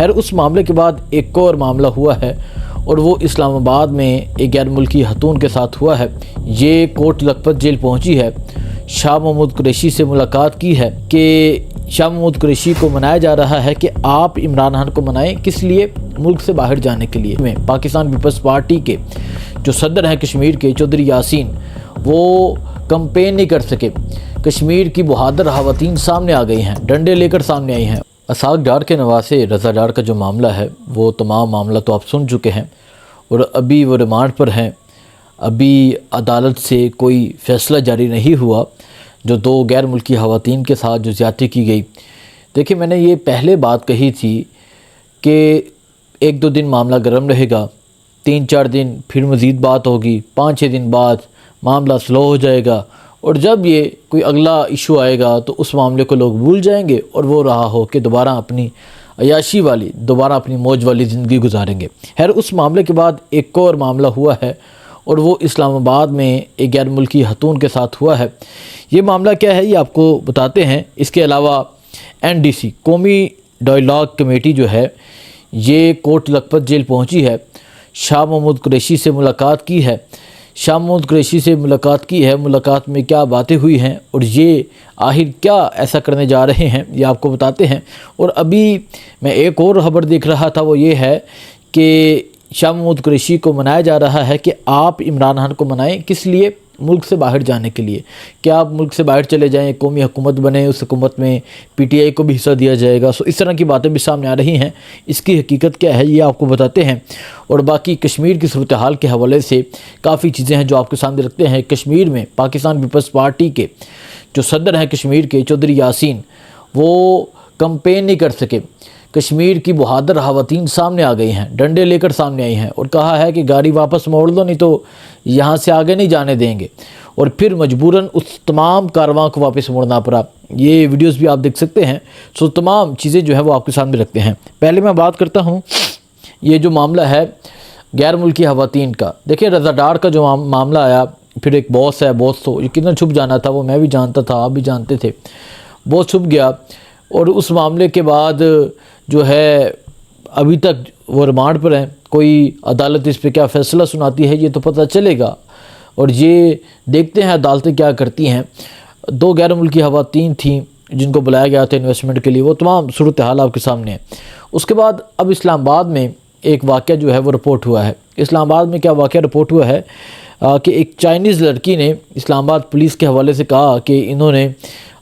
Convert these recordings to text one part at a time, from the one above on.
खैर उस मामले के बाद एक और मामला हुआ है और वो इस्लामाबाद में एक गैर मुल्की खतून के साथ हुआ है। ये कोट लखपत जेल पहुंची है, शाह महमूद कुरैशी से मुलाकात की है कि शाह महमूद कुरैशी को मनाया जा रहा है कि आप इमरान खान को मनाएं, किस लिए? मुल्क से बाहर जाने के लिए। में पाकिस्तान पीपल्स पार्टी के जो सदर हैं कश्मीर के, चौधरी यासीन, वो कंपेन नहीं कर सके। कश्मीर की बहादुर ख़वातीन सामने आ गई हैं, डंडे लेकर सामने आई हैं। इसाक डार के नवासे रज़ा डार का जो मामला है वो तमाम मामला तो आप सुन चुके हैं और अभी वो रिमांड पर हैं। अभी अदालत से कोई फ़ैसला जारी नहीं हुआ जो दो गैर मुल्की ख़वातीन के साथ जो ज़्यादती की गई। देखिए, मैंने ये पहले बात कही थी कि 1-2 दिन मामला गर्म रहेगा, 3-4 दिन फिर मज़ीद बात होगी, 5-6 दिन बाद मामला स्लो हो जाएगा और जब ये कोई अगला इशू आएगा तो उस मामले को लोग भूल जाएंगे और वो रहा हो कि दोबारा अपनी अयाशी वाली, दोबारा अपनी मौज वाली ज़िंदगी गुजारेंगे। खैर उस मामले के बाद एक और मामला हुआ है और वो इस्लामाबाद में एक गैर मुल्की खतून के साथ हुआ है। ये मामला क्या है ये आपको बताते हैं। इसके अलावा NDC कौमी डायलॉग कमेटी जो है ये कोट लखपत जेल पहुंची है, शाह महमूद कुरैशी से मुलाकात की है। शाह महमूद कुरैशी से मुलाकात की है, मुलाकात में क्या बातें हुई हैं और ये आखिर क्या ऐसा करने जा रहे हैं ये आपको बताते हैं। और अभी मैं एक और खबर देख रहा था, वो ये है कि शाह महमूद कुरैशी को मनाया जा रहा है कि आप इमरान खान को मनाएं, किस लिए? मुल्क से बाहर जाने के लिए। क्या आप मुल्क से बाहर चले जाएं, कौमी हुकूमत बने, उस हुकूमत में PTI को भी हिस्सा दिया जाएगा। सो इस तरह की बातें भी सामने आ रही हैं। इसकी हकीकत क्या है ये आपको बताते हैं और बाकी कश्मीर की सूरत हाल के हवाले से काफ़ी चीज़ें हैं जो आपके सामने रखते हैं। कश्मीर में पाकिस्तान पीपल्स पार्टी के जो सदर हैं कश्मीर के, चौधरी यासीन, वो कंपेन नहीं कर सके। कश्मीर की बहादुर ख़वातीन सामने आ गई हैं, डंडे लेकर सामने आई हैं और कहा है कि गाड़ी वापस मोड़ लो नहीं तो यहाँ से आगे नहीं जाने देंगे। और फिर मजबूरन उस तमाम कारवां को वापस मोड़ना पड़ा। ये वीडियोस भी आप देख सकते हैं। सो तमाम चीज़ें जो है वो आपके सामने रखते हैं। पहले मैं बात करता हूँ ये जो मामला है गैर मुल्की ख़वातीन का। देखिए, रज़ा डार का जो मामला आया, फिर एक बॉस है, बॉस तो यकीनन छुप जाना था, वो मैं भी जानता था, आप भी जानते थे। बॉस छुप गया और उस मामले के बाद जो है अभी तक वो रिमांड पर हैं। कोई अदालत इस पे क्या फ़ैसला सुनाती है ये तो पता चलेगा और ये देखते हैं अदालतें क्या करती हैं। 2 गैर मुल्की ख़वातीन थीं जिनको बुलाया गया था इन्वेस्टमेंट के लिए, वो तमाम सूरत हाल आपके सामने है। उसके बाद अब इस्लामाबाद में एक वाक़या जो है वो रिपोर्ट हुआ है। इस्लामाबाद में क्या वाक़या रिपोर्ट हुआ है कि एक चाइनीज़ लड़की ने इस्लामाबाद पुलिस के हवाले से कहा कि इन्होंने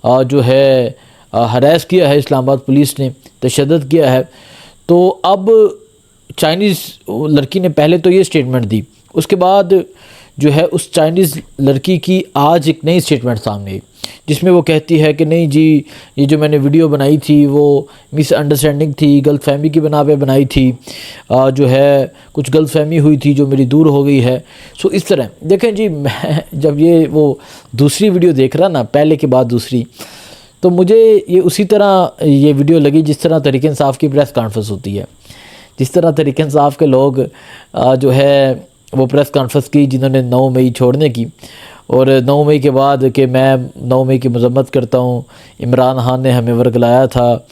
जो है हरास किया है, इस्लामाबाद पुलिस ने तशद्दुद किया है। तो अब चाइनीज़ लड़की ने पहले तो ये स्टेटमेंट दी, उसके बाद जो है उस चाइनीज़ लड़की की आज एक नई स्टेटमेंट सामने आई जिसमें वो कहती है कि नहीं जी, ये जो मैंने वीडियो बनाई थी वो मिसअंडरस्टैंडिंग थी, गलतफहमी की बना पे बनाई थी, जो है कुछ गलतफहमी हुई थी जो मेरी दूर हो गई है। सो इस तरह देखें जी, मैं जब ये वो दूसरी वीडियो देख रहा ना, पहले के बाद दूसरी, तो मुझे ये उसी तरह ये वीडियो लगी जिस तरह तहरीक इंसाफ की प्रेस कॉन्फ्रेंस होती है। जिस तरह तहरीक इंसाफ के लोग जो है वो प्रेस कॉन्फ्रेंस की जिन्होंने 9 मई छोड़ने की, और 9 मई के बाद कि मैं 9 मई की मजम्मत करता हूँ, इमरान खान ने हमें वर्गलाया था,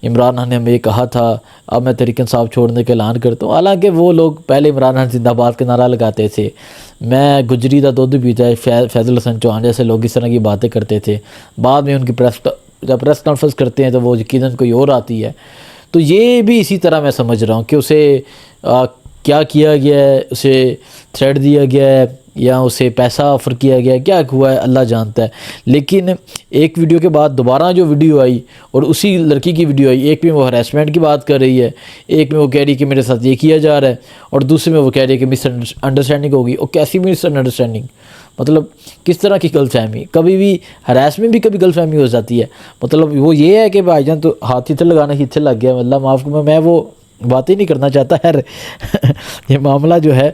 इमरान खान ने हमें ये कहा था, अब मैं तहरीक इंसाफ छोड़ने का ऐलान करता हूँ। हालांकि वो लोग पहले इमरान खान जिंदाबाद का नारा लगाते थे, मैं गुजरी का दूध पीता है, फैज़ल हसन चौहान जैसे लोग इस तरह की बातें करते थे। बाद में उनकी जब प्रेस कॉन्फ्रेंस करते हैं तो वो यकीनन कोई और आती है। तो ये भी इसी तरह मैं समझ रहा हूँ कि उसे क्या किया गया है, उसे थ्रेट दिया गया है या उसे पैसा ऑफ़र किया गया है, क्या हुआ है अल्लाह जानता है। लेकिन एक वीडियो के बाद दोबारा जो वीडियो आई और उसी लड़की की वीडियो आई, एक में वो हरासमेंट की बात कर रही है, एक में वो कह रही है कि मेरे साथ ये किया जा रहा है, और दूसरे में वो कह रही है कि मिसअंडरस्टैंडिंग होगी। और कैसी मिसअंडरस्टैंडिंग, मतलब किस तरह की गलतफहमी? कभी भी हरासमेंट भी कभी गलतफहमी हो जाती है। मतलब वो ये है कि भाईजान तो हाथ इधर लगाना ही इधर लग गया, मतलब माफ़ को मैं वो बात ही नहीं करना चाहता। है ये मामला जो है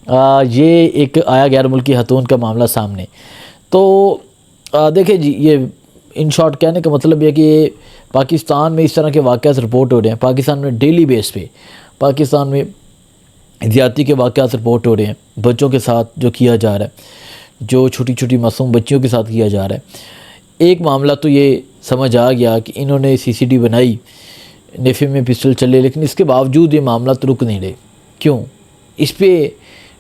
ये एक आया गैर मुल्की खतून का मामला सामने। तो देखिए जी, ये इन शॉर्ट कहने का मतलब ये कि पाकिस्तान में इस तरह के वाक़यात रिपोर्ट हो रहे हैं। पाकिस्तान में डेली बेस पे पाकिस्तान में ज़्यादती के वाक़यात रिपोर्ट हो रहे हैं, बच्चों के साथ जो किया जा रहा है, जो छोटी छोटी मासूम बच्चियों के साथ किया जा रहा है। एक मामला तो ये समझ आ गया कि इन्होंने CCD बनाई, नेफे में पिस्टल चले, लेकिन इसके बावजूद ये मामला रुक नहीं रहे। क्यों? इस पर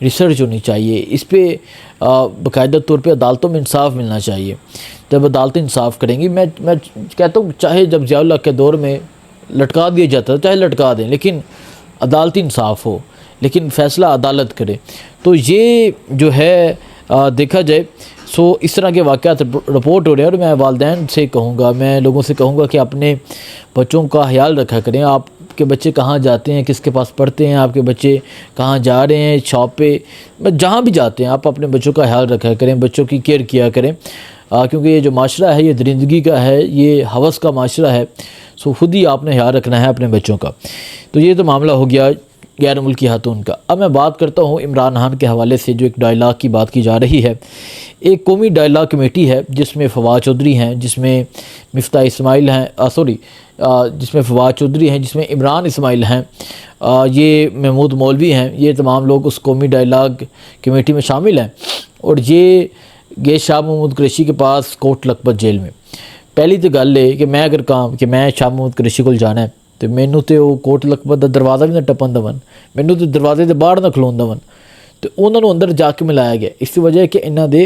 रिसर्च होनी चाहिए, इस पर बाकायदा तौर पे अदालतों में इंसाफ मिलना चाहिए। जब अदालतें इंसाफ करेंगी, मैं कहता हूँ चाहे जब ज़ियाउल हक के दौर में लटका दिया जाता था, चाहे लटका दें, लेकिन अदालती इंसाफ हो, लेकिन फ़ैसला अदालत करे। तो ये जो है देखा जाए सो इस तरह के वाक़यात रिपोर्ट हो रहे हैं। और मैं वालिदैन से कहूँगा, मैं लोगों से कहूँगा कि अपने बच्चों का ख्याल रखा करें। आपके बच्चे कहाँ जाते हैं, किसके पास पढ़ते हैं, आपके बच्चे कहाँ जा रहे हैं, शॉप पे, जहाँ भी जाते हैं, आप अपने बच्चों का ख्याल रखा करें, बच्चों की केयर किया करें। क्योंकि ये जो माशरा है ये दरिंदगी का है, ये हवस का माशरा है। सो खुद ही आपने ख्याल रखना है अपने बच्चों का। तो ये तो मामला हो गया गैर मुल्की खातून का। अब मैं बात करता हूँ इमरान खान के हवाले से जो एक डायलॉग की बात की जा रही है। एक कौमी डायलॉग कमेटी है जिसमें फवाद चौधरी हैं, जिसमें मिफ्ता इस्माइल हैं, जिसमें फवाद चौधरी हैं, जिसमें इमरान इस्माइल हैं, ये महमूद मौलवी हैं। ये तमाम लोग उस कौमी डायलॉग कमेटी में शामिल हैं। और ये गए शाह महमूद कुरैशी के पास कोट लखपत जेल में। पहली तो गल है कि मैं अगर कहा कि मैं शाह महमूद कुरैशी को जाना है तो मैनू तो वो कोट लखपत का दरवाज़ा भी ना टपन दवन, मैनू तो दरवाजे के बाहर ना खलोन दवन। तो उन्होंने अंदर जाके मिलाया गया। इस वजह कि इन्हों के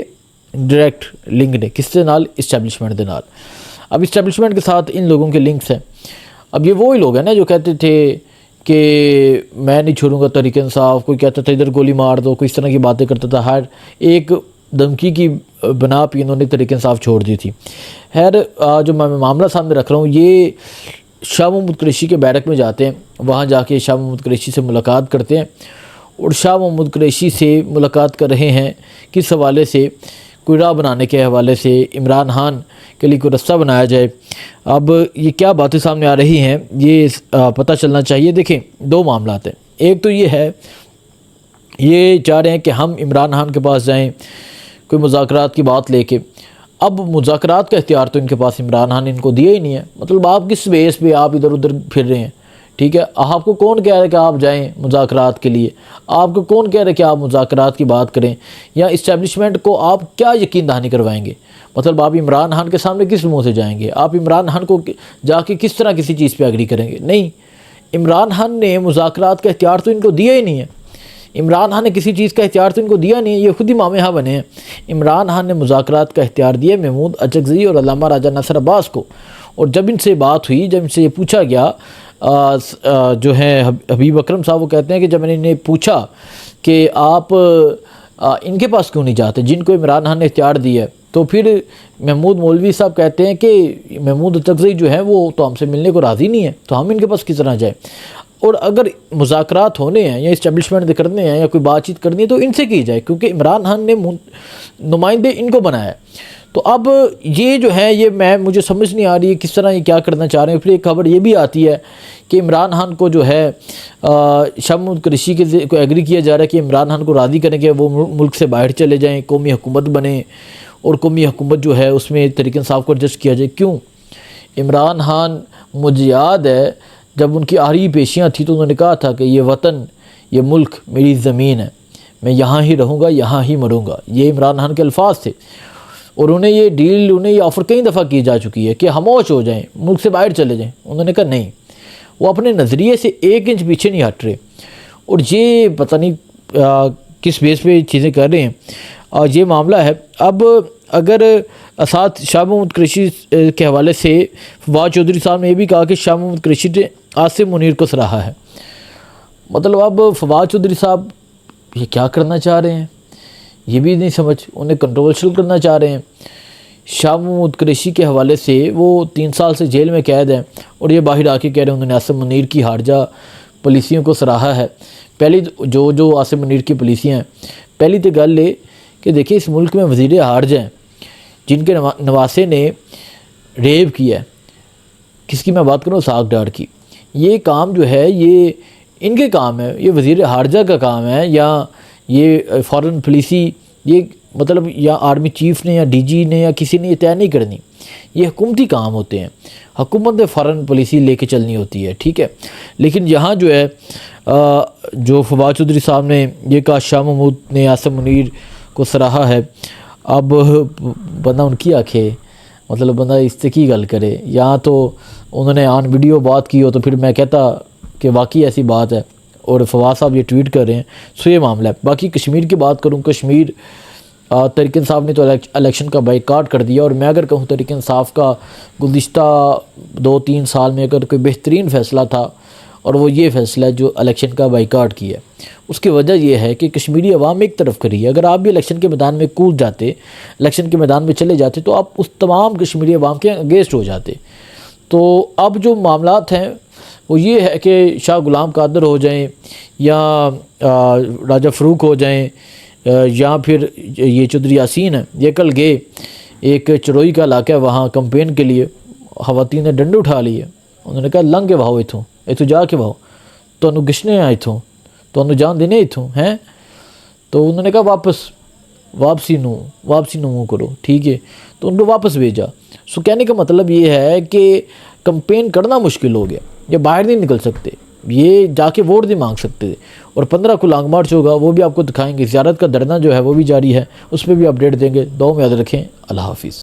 डायरैक्ट लिंक ने किस दे नाल, इस्टैबलिशमेंट के नाल। अब इस्टैबलिशमेंट के साथ इन लोगों के लिंक्स हैं। अब ये वही लोग हैं ना जो कहते थे कि मैं नहीं छोड़ूंगा तहरीक इंसाफ, कोई कहता था इधर गोली मार दो, कोई इस तरह की बातें करता था। हर एक धमकी की बना पर इन्होंने तहरीक इंसाफ छोड़ दी थी। खैर जो मैं मामला सामने रख रहा हूँ, ये शाह महमूद कुरैशी के बैरक में जाते हैं, वहाँ जाके शाह महमूद कुरैशी से मुलाकात करते हैं। और शाह महमूद कुरैशी से मुलाकात कर रहे हैं किस हवाले से, कोई राह बनाने के हवाले से, इमरान खान के लिए कोई रास्ता बनाया जाए। अब ये क्या बातें सामने आ रही हैं ये पता चलना चाहिए। देखें, दो मामला हैं। एक तो ये है, ये चाह रहे हैं कि हम इमरान खान के पास जाएँ कोई मुज़ाकरात की बात लेके। अब मुज़ाकरात का इख्तियार तो इनके पास इमरान खान ने इनको दिया ही नहीं है। मतलब आप किस बेस पे आप इधर उधर फिर रहे हैं? ठीक है, आपको कौन कह रहा है कि आप जाएं मुज़ाकरात के लिए? आपको कौन कह रहा है कि आप मुज़ाकरात की बात करें? या इस्टेब्लिशमेंट को आप क्या यकीन दहानी करवाएंगे? मतलब आप इमरान खान के सामने किस मुँह से जाएंगे? आप इमरान खान को जाके किस तरह किसी चीज़ पर एग्री करेंगे? नहीं, इमरान खान ने मुज़ाकरात का इख्तियार तो इनको दिया ही नहीं है। इमरान खान ने किसी चीज़ का इख्तियार तो इनको दिया नहीं है, ये खुद ही मामे हाँ बने हैं। इमरान खान ने मुज़ाकरात का इख्तियार दिया महमूद अचकज़ई और अल्लामा राजा नसर अब्बास को। और जब इनसे बात हुई, जब इनसे ये पूछा गया, जो है हबीब अकरम साहब, वो कहते हैं कि जब मैंने इन्हें पूछा कि आप इनके पास क्यों नहीं जाते जिनको इमरान खान ने इख्तियार दिया है, तो फिर महमूद मौलवी साहब कहते हैं कि महमूद अचकज़ई जो है वो तो हमसे मिलने को राज़ी नहीं है, तो हम इनके पास किस तरह जाए? और अगर मुज़ाकरात होने हैं या इस्टेब्लिशमेंट करने हैं या कोई बातचीत करनी है तो इनसे की जाए, क्योंकि इमरान खान ने नुमाइंदे इनको बनाया है। तो अब ये जो है ये मुझे समझ नहीं आ रही है किस तरह ये क्या करना चाह रहे हैं। फिर एक खबर ये भी आती है कि इमरान खान को जो है शाह महमूद कुरैशी के को एग्री किया जा रहा है कि इमरान खान को राज़ी करें कि वो मुल्क से बाहर चले जाएँ, कौमी हुकूमत बने, और कौमी हुकूमत जो है उसमें तहरीक इंसाफ को एडजस्ट किया जाए। क्यों? इमरान खान, मुझे याद है जब उनकी आखिरी पेशियाँ थी तो उन्होंने कहा था कि ये वतन, ये मुल्क मेरी ज़मीन है, मैं यहाँ ही रहूँगा, यहाँ ही मरूँगा। ये इमरान खान के अल्फाज थे। और उन्हें ये डील, उन्हें ये ऑफ़र कई दफ़ा की जा चुकी है कि खामोश हो जाएं, मुल्क से बाहर चले जाएं। उन्होंने कहा नहीं, वो अपने नज़रिए से 1 इंच पीछे नहीं हट रहे। और ये पता नहीं किस बेस पे चीज़ें कर रहे हैं, और ये मामला है। अब अगर साथ शाह महमूद कुरैशी के हवाले से फवाद चौधरी साहब ने यह भी कहा कि शाह महमूद कुरैशी ने आसिम मुनीर को सराहा है। मतलब अब फवाद चौधरी साहब ये क्या करना चाह रहे हैं ये भी नहीं समझ, उन्हें कंट्रोवर्शियल करना चाह रहे हैं। शाह महमूद कुरैशी के हवाले से वो 3 साल से जेल में कैद हैं और ये बाहर आके कह रहे हैं उन्होंने आसिम मुनीर की हारजा पॉलिसियों को सराहा है। पहली जो आसिम मुनीर की पॉलिसियाँ हैं, पहली तो गल ये कि देखिए इस मुल्क में वज़ीर हारजा हैं जिनके नवासे ने रेप किया है, किसकी मैं बात करूँ, साग डार की। ये काम जो है ये इनके काम है, ये वज़ीर हारजा का काम है, या ये फ़ॉरेन पॉलिसी, ये मतलब या आर्मी चीफ़ ने या डीजी ने या किसी ने ये तय नहीं करनी, ये हुकूमती काम होते हैं। हुकूमत ने फ़ॉरेन पॉलिसी लेके चलनी होती है, ठीक है। लेकिन यहाँ जो है जो फवाद चौधरी साहब ने ये कहा शाह महमूद ने आसिम मुनीर को सराहा है। अब बंदा उनकी आंखें मतलब बंदा इससे की गल करे। या तो उन्होंने ऑन वीडियो बात की हो तो फिर मैं कहता कि वाकई ऐसी बात है, और फवाद साहब ये ट्वीट कर रहे हैं, सो ये मामला है। बाकी कश्मीर की बात करूँ, कश्मीर तहरीक इंसाफ ने तो इलेक्शन का बाइकाट कर दिया, और मैं अगर कहूँ तहरीक इंसाफ का गुज़िश्ता 2-3 साल में अगर कोई बेहतरीन फ़ैसला था, और वो ये फ़ैसला जो इलेक्शन का बाइकाट किया। उसकी वजह यह है कि कश्मीरी अवाम एक तरफ करी है। अगर आप भी इलेक्शन के मैदान में कूद जाते, इलेक्शन के मैदान में चले जाते, तो आप उस तमाम कश्मीरी अवाम के अगेंस्ट हो जाते। तो अब जो मामलात हैं वो ये है कि शाह गुलाम कादर हो जाएं, या राजा फ़रूक हो जाएं, या फिर ये चौधरी यासीन है, ये कल गए एक चरोई का इलाका है, वहाँ कंपेन के लिए खवातीन ने डंडे उठा लिए। उन्होंने कहा लंघ के वाहो इथों जाके वाहो, तो गिशने आ इथों, तो जान देने इथों हैं। तो उन्होंने कहा वापसी नू करो, ठीक है। तो उनको वापस भेजा। सो कहने का मतलब ये है कि कंपेन करना मुश्किल हो गया, ये बाहर नहीं निकल सकते, ये जाके वोट नहीं मांग सकते। और 15 को लॉन्ग मार्च होगा, वो भी आपको दिखाएंगे। ज़ियारत का धरना जो है वो भी जारी है, उस पर भी अपडेट देंगे। दुआ में याद रखें। अल्लाह हाफिज़।